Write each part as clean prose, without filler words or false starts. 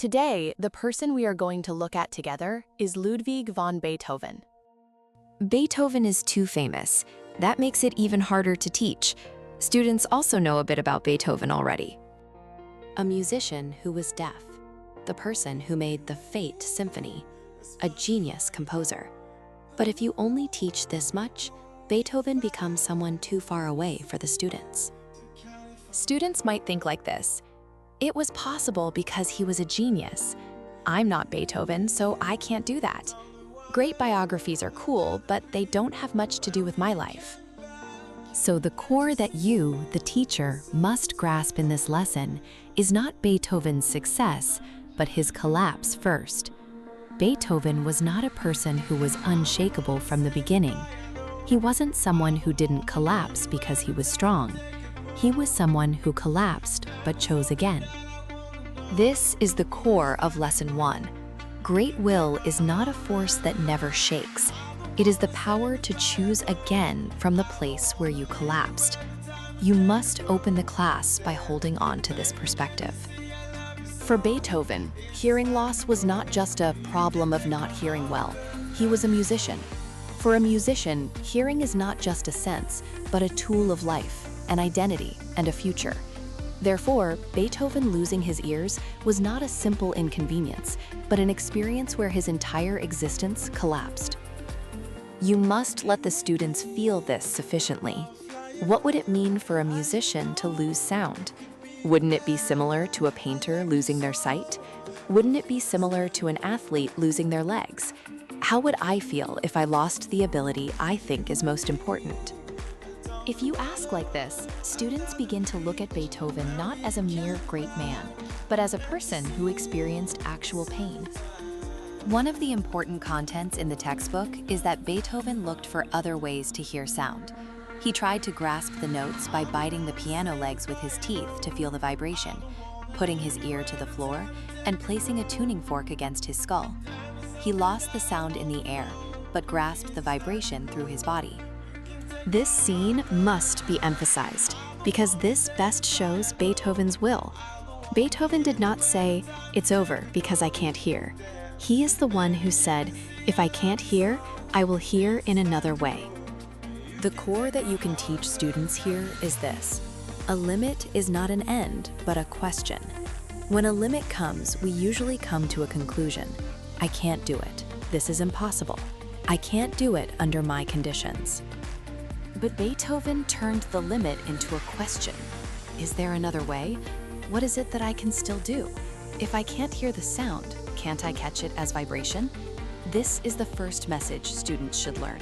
Today, the person we are going to look at together is Ludwig van Beethoven. Beethoven is too famous. That makes it even harder to teach. Students also know a bit about Beethoven already. A musician who was deaf, the person who made the Fate Symphony, a genius composer. But if you only teach this much, Beethoven becomes someone too far away for the students. Students might think like this: it was possible because he was a genius. I'm not Beethoven, so I can't do that. Great biographies are cool, but they don't have much to do with my life. So the core that you, the teacher, must grasp in this lesson is not Beethoven's success, but his collapse first. Beethoven was not a person who was unshakable from the beginning. He wasn't someone who didn't collapse because he was strong. He was someone who collapsed but chose again. This is the core of Lesson 1. Great will is not a force that never shakes. It is the power to choose again from the place where you collapsed. You must open the class by holding on to this perspective. For Beethoven, hearing loss was not just a problem of not hearing well. He was a musician. For a musician, hearing is not just a sense, but a tool of life, an identity, and a future. Therefore, Beethoven losing his ears was not a simple inconvenience, but an experience where his entire existence collapsed. You must let the students feel this sufficiently. What would it mean for a musician to lose sound? Wouldn't it be similar to a painter losing their sight? Wouldn't it be similar to an athlete losing their legs? How would I feel if I lost the ability I think is most important? If you ask like this, students begin to look at Beethoven not as a mere great man, but as a person who experienced actual pain. One of the important contents in the textbook is that Beethoven looked for other ways to hear sound. He tried to grasp the notes by biting the piano legs with his teeth to feel the vibration, putting his ear to the floor, and placing a tuning fork against his skull. He lost the sound in the air, but grasped the vibration through his body. This scene must be emphasized, because this best shows Beethoven's will. Beethoven did not say, "It's over because I can't hear." He is the one who said, "If I can't hear, I will hear in another way." The core that you can teach students here is this: a limit is not an end, but a question. When a limit comes, we usually come to a conclusion. I can't do it. This is impossible. I can't do it under my conditions. But Beethoven turned the limit into a question. Is there another way? What is it that I can still do? If I can't hear the sound, can't I catch it as vibration? This is the first message students should learn.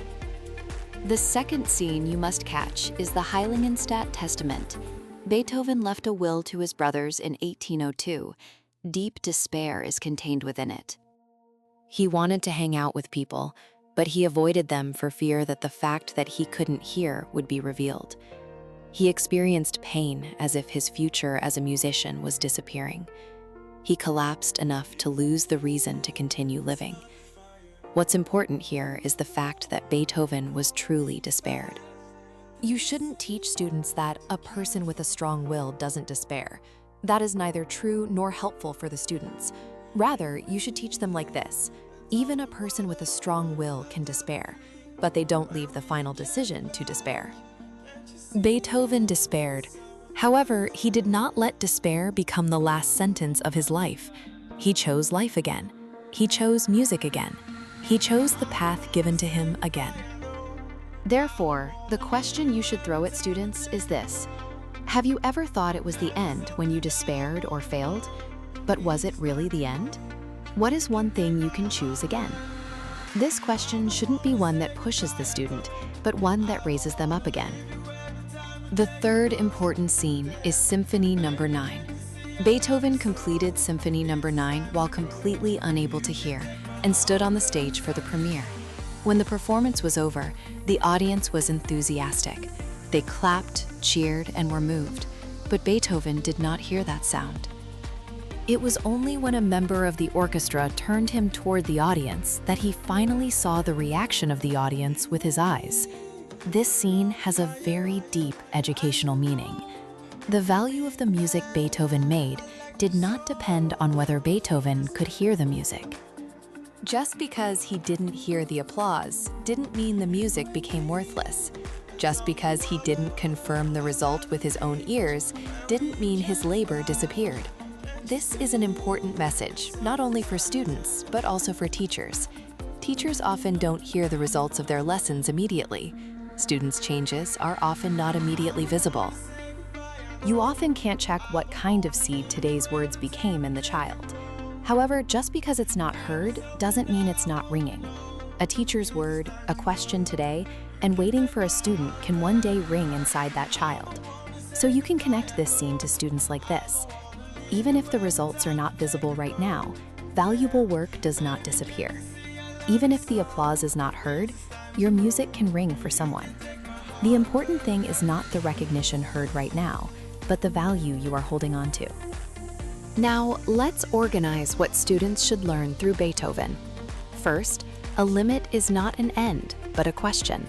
The second scene you must catch is the Heiligenstadt Testament. Beethoven left a will to his brothers in 1802. Deep despair is contained within it. He wanted to hang out with people, but he avoided them for fear that the fact that he couldn't hear would be revealed. He experienced pain as if his future as a musician was disappearing. He collapsed enough to lose the reason to continue living. What's important here is the fact that Beethoven was truly despaired. You shouldn't teach students that a person with a strong will doesn't despair. That is neither true nor helpful for the students. Rather, you should teach them like this: even a person with a strong will can despair, but they don't leave the final decision to despair. Beethoven despaired. However, he did not let despair become the last sentence of his life. He chose life again. He chose music again. He chose the path given to him again. Therefore, the question you should throw at students is this: have you ever thought it was the end when you despaired or failed? But was it really the end? What is one thing you can choose again? This question shouldn't be one that pushes the student, but one that raises them up again. The third important scene is Symphony No. 9. Beethoven completed Symphony No. 9 while completely unable to hear and stood on the stage for the premiere. When the performance was over, the audience was enthusiastic. They clapped, cheered, and were moved, but Beethoven did not hear that sound. It was only when a member of the orchestra turned him toward the audience that he finally saw the reaction of the audience with his eyes. This scene has a very deep educational meaning. The value of the music Beethoven made did not depend on whether Beethoven could hear the music. Just because he didn't hear the applause didn't mean the music became worthless. Just because he didn't confirm the result with his own ears didn't mean his labor disappeared. This is an important message, not only for students, but also for teachers. Teachers often don't hear the results of their lessons immediately. Students' changes are often not immediately visible. You often can't check what kind of seed today's words became in the child. However, just because it's not heard doesn't mean it's not ringing. A teacher's word, a question today, and waiting for a student can one day ring inside that child. So you can connect this scene to students like this. Even if the results are not visible right now, valuable work does not disappear. Even if the applause is not heard, your music can ring for someone. The important thing is not the recognition heard right now, but the value you are holding on to. Now, let's organize what students should learn through Beethoven. First, a limit is not an end, but a question.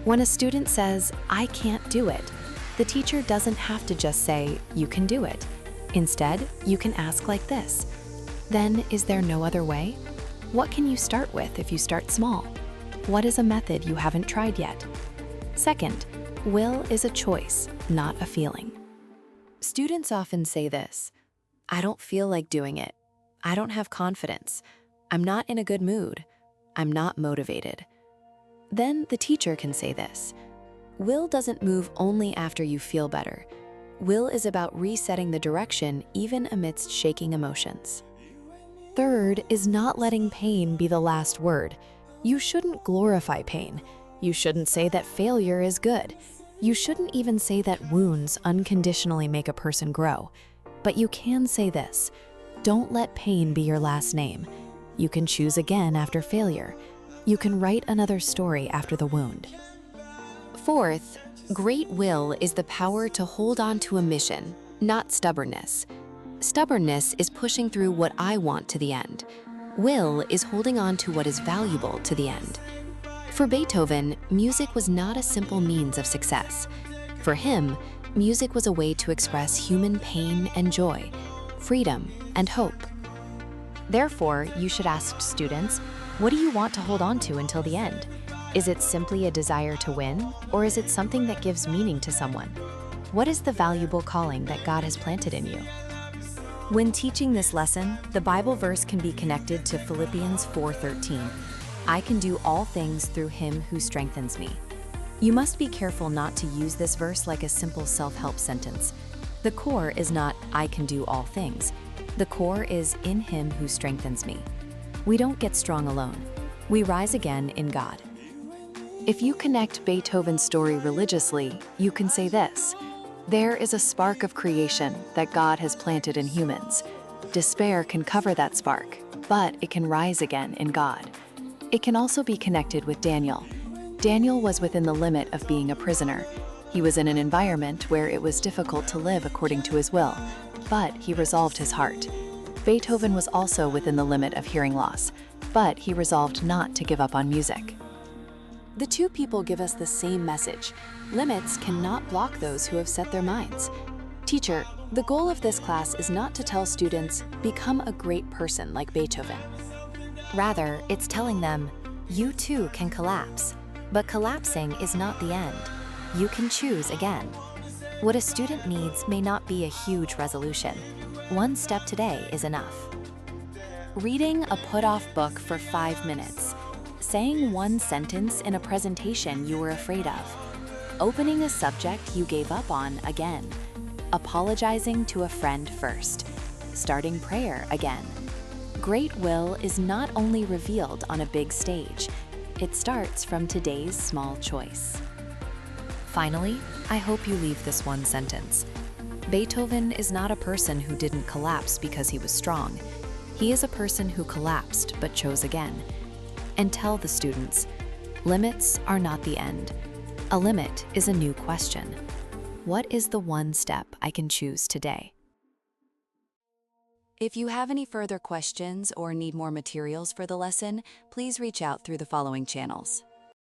When a student says, "I can't do it," the teacher doesn't have to just say, "You can do it." Instead, you can ask like this: "Then, is there no other way? What can you start with if you start small? What is a method you haven't tried yet?" Second, will is a choice, not a feeling. Students often say this: "I don't feel like doing it. I don't have confidence. I'm not in a good mood. I'm not motivated." Then the teacher can say this: "Will doesn't move only after you feel better. Will is about resetting the direction even amidst shaking emotions." Third is not letting pain be the last word. You shouldn't glorify pain. You shouldn't say that failure is good. You shouldn't even say that wounds unconditionally make a person grow. But you can say this: don't let pain be your last name. You can choose again after failure. You can write another story after the wound. Fourth, great will is the power to hold on to a mission, not stubbornness. Stubbornness is pushing through what I want to the end. Will is holding on to what is valuable to the end. For Beethoven, music was not a simple means of success. For him, music was a way to express human pain and joy, freedom and hope. Therefore, you should ask students, what do you want to hold on to until the end? Is it simply a desire to win, or is it something that gives meaning to someone? What is the valuable calling that God has planted in you? When teaching this lesson, the Bible verse can be connected to Philippians 4:13. I can do all things through him who strengthens me. You must be careful not to use this verse like a simple self-help sentence. The core is not, I can do all things. The core is, in him who strengthens me. We don't get strong alone. We rise again in God. If you connect Beethoven's story religiously, you can say this: there is a spark of creation that God has planted in humans. Despair can cover that spark, but it can rise again in God. It can also be connected with Daniel. Daniel was within the limit of being a prisoner. He was in an environment where it was difficult to live according to his will, but he resolved his heart. Beethoven was also within the limit of hearing loss, but he resolved not to give up on music. The two people give us the same message. Limits cannot block those who have set their minds. Teacher, the goal of this class is not to tell students, become a great person like Beethoven. Rather, it's telling them, you too can collapse, but collapsing is not the end. You can choose again. What a student needs may not be a huge resolution. One step today is enough. Reading a put-off book for 5 minutes. Saying one sentence in a presentation you were afraid of. Opening a subject you gave up on again. Apologizing to a friend first. Starting prayer again. Great will is not only revealed on a big stage, it starts from today's small choice. Finally, I hope you leave this one sentence. Beethoven is not a person who didn't collapse because he was strong. He is a person who collapsed but chose again. And tell the students, limits are not the end. A limit is a new question. What is the one step I can choose today? If you have any further questions or need more materials for the lesson, please reach out through the following channels.